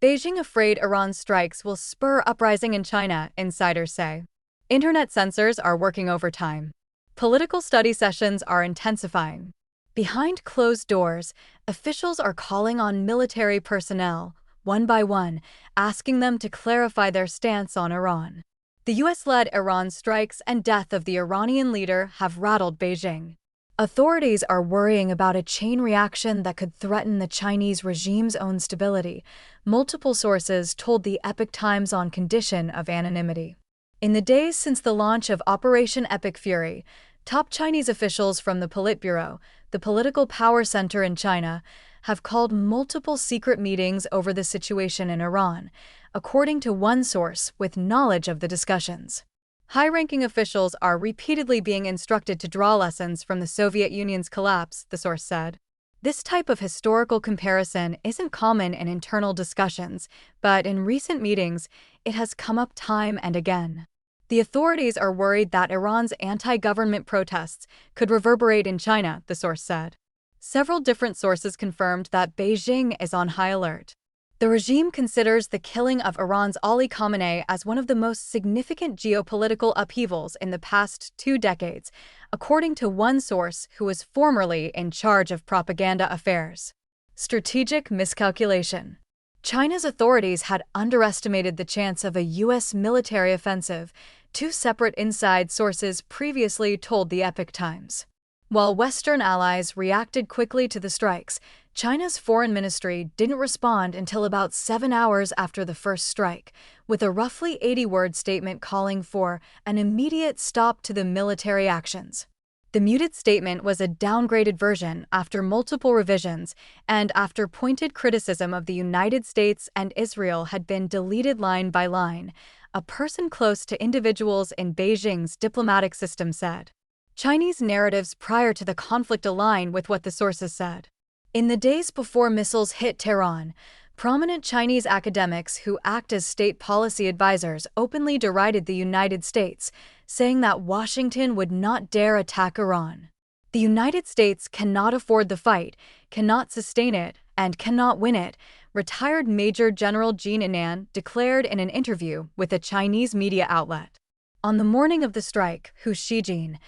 Beijing afraid Iran strikes will spur uprising in China, insiders say. Internet censors are working overtime. Political study sessions are intensifying. Behind closed doors, officials are calling on military personnel, one by one, asking them to clarify their stance on Iran. The US-led Iran strikes and death of the Iranian leader have rattled Beijing. Authorities are worrying about a chain reaction that could threaten the Chinese regime's own stability, multiple sources told the Epoch Times on condition of anonymity. In the days since the launch of Operation Epic Fury, top Chinese officials from the Politburo, the political power center in China, have called multiple secret meetings over the situation in Iran, according to one source with knowledge of the discussions. High-ranking officials are repeatedly being instructed to draw lessons from the Soviet Union's collapse, the source said. This type of historical comparison isn't common in internal discussions, but in recent meetings, it has come up time and again. The authorities are worried that Iran's anti-government protests could reverberate in China, the source said. Several different sources confirmed that Beijing is on high alert. The regime considers the killing of Iran's Ali Khamenei as one of the most significant geopolitical upheavals in the past 2 decades, according to one source who was formerly in charge of propaganda affairs. Strategic miscalculation. China's authorities had underestimated the chance of a U.S. military offensive, two separate inside sources previously told the Epoch Times. While Western allies reacted quickly to the strikes, China's foreign ministry didn't respond until about 7 hours after the first strike, with a roughly 80-word statement calling for an immediate stop to the military actions. The muted statement was a downgraded version after multiple revisions and after pointed criticism of the United States and Israel had been deleted line by line, a person close to individuals in Beijing's diplomatic system said. Chinese narratives prior to the conflict align with what the sources said. In the days before missiles hit Tehran, prominent Chinese academics who act as state policy advisors openly derided the United States, saying that Washington would not dare attack Iran. The United States cannot afford the fight, cannot sustain it, and cannot win it, retired Major General Jean Annan declared in an interview with a Chinese media outlet. On the morning of the strike, Hu Shijin,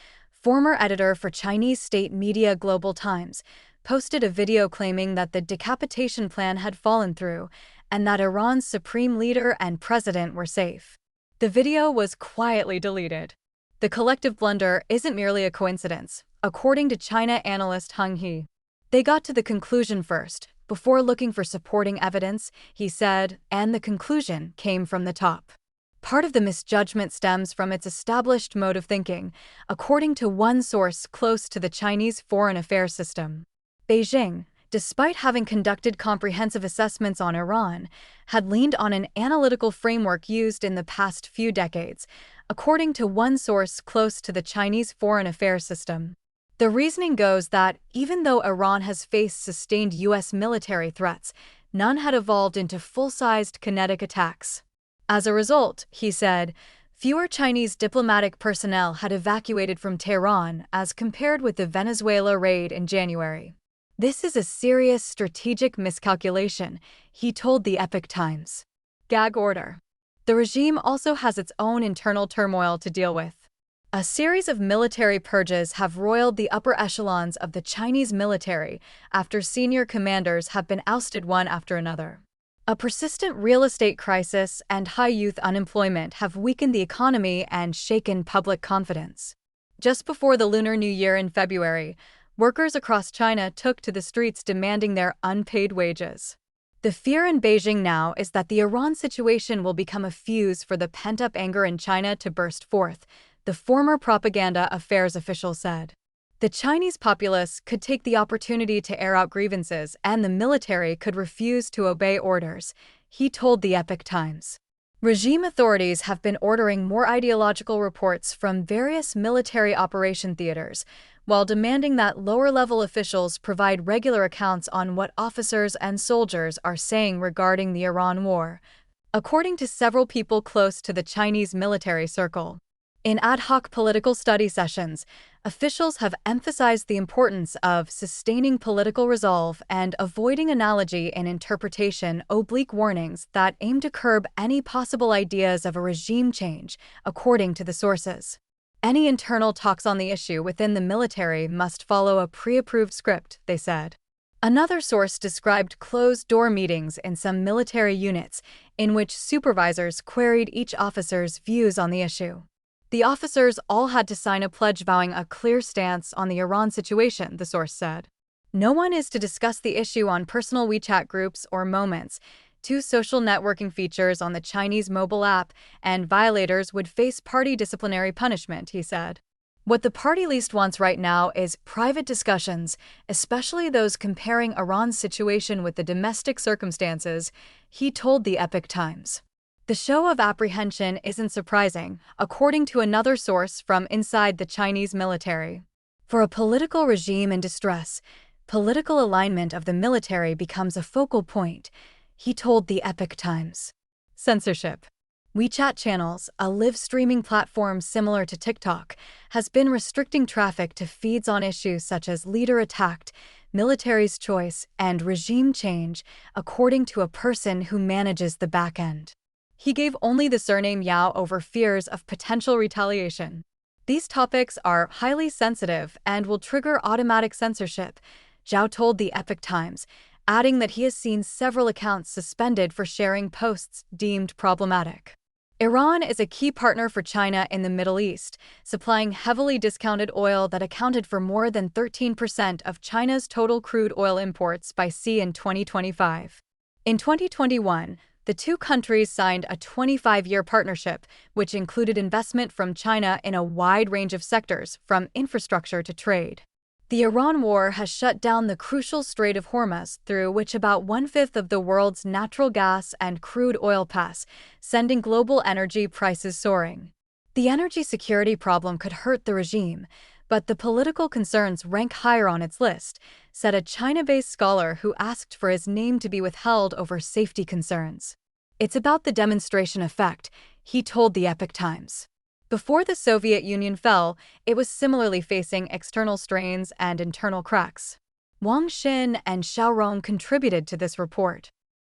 former editor for Chinese state media Global Times, posted a video claiming that the decapitation plan had fallen through and that Iran's supreme leader and president were safe. The video was quietly deleted. The collective blunder isn't merely a coincidence, according to China analyst Heng He. They got to the conclusion first, before looking for supporting evidence, he said, and the conclusion came from the top. Part of the misjudgment stems from its established mode of thinking, according to one source close to the Chinese foreign affairs system. Beijing, despite having conducted comprehensive assessments on Iran, had leaned on an analytical framework used in the past few decades, according to one source close to the Chinese foreign affairs system. The reasoning goes that, even though Iran has faced sustained U.S. military threats, none had evolved into full-sized kinetic attacks. As a result, he said, fewer Chinese diplomatic personnel had evacuated from Tehran as compared with the Venezuela raid in January. This is a serious strategic miscalculation, he told the Epoch Times. Gag order. The regime also has its own internal turmoil to deal with. A series of military purges have roiled the upper echelons of the Chinese military after senior commanders have been ousted one after another. A persistent real estate crisis and high youth unemployment have weakened the economy and shaken public confidence. Just before the Lunar New Year in February, workers across China took to the streets demanding their unpaid wages. The fear in Beijing now is that the Iran situation will become a fuse for the pent-up anger in China to burst forth, the former propaganda affairs official said. The Chinese populace could take the opportunity to air out grievances and the military could refuse to obey orders, he told the Epoch Times. Regime authorities have been ordering more ideological reports from various military operation theaters, while demanding that lower-level officials provide regular accounts on what officers and soldiers are saying regarding the Iran war, according to several people close to the Chinese military circle. In ad hoc political study sessions, officials have emphasized the importance of sustaining political resolve and avoiding analogy and interpretation oblique warnings that aim to curb any possible ideas of a regime change, according to the sources. Any internal talks on the issue within the military must follow a pre-approved script, they said. Another source described closed-door meetings in some military units in which supervisors queried each officer's views on the issue. The officers all had to sign a pledge vowing a clear stance on the Iran situation, the source said. No one is to discuss the issue on personal WeChat groups or moments, two social networking features on the Chinese mobile app, and violators would face party disciplinary punishment, he said. What the party least wants right now is private discussions, especially those comparing Iran's situation with the domestic circumstances, he told the Epoch Times. The show of apprehension isn't surprising, according to another source from inside the Chinese military. For a political regime in distress, political alignment of the military becomes a focal point, he told the Epoch Times. Censorship. WeChat channels, a live streaming platform similar to TikTok, has been restricting traffic to feeds on issues such as leader attacked, military's choice, and regime change, according to a person who manages the backend. He gave only the surname Yao over fears of potential retaliation. These topics are highly sensitive and will trigger automatic censorship, Zhao told the Epoch Times, adding that he has seen several accounts suspended for sharing posts deemed problematic. Iran is a key partner for China in the Middle East, supplying heavily discounted oil that accounted for more than 13% of China's total crude oil imports by sea in 2025. In 2021, the two countries signed a 25-year partnership, which included investment from China in a wide range of sectors, from infrastructure to trade. The Iran war has shut down the crucial Strait of Hormuz, through which about one-fifth of the world's natural gas and crude oil pass, sending global energy prices soaring. The energy security problem could hurt the regime, but the political concerns rank higher on its list, said a China-based scholar who asked for his name to be withheld over safety concerns. It's about the demonstration effect, he told the Epoch Times. Before the Soviet Union fell, it was similarly facing external strains and internal cracks. Wang Xin and Xiaorong contributed to this report.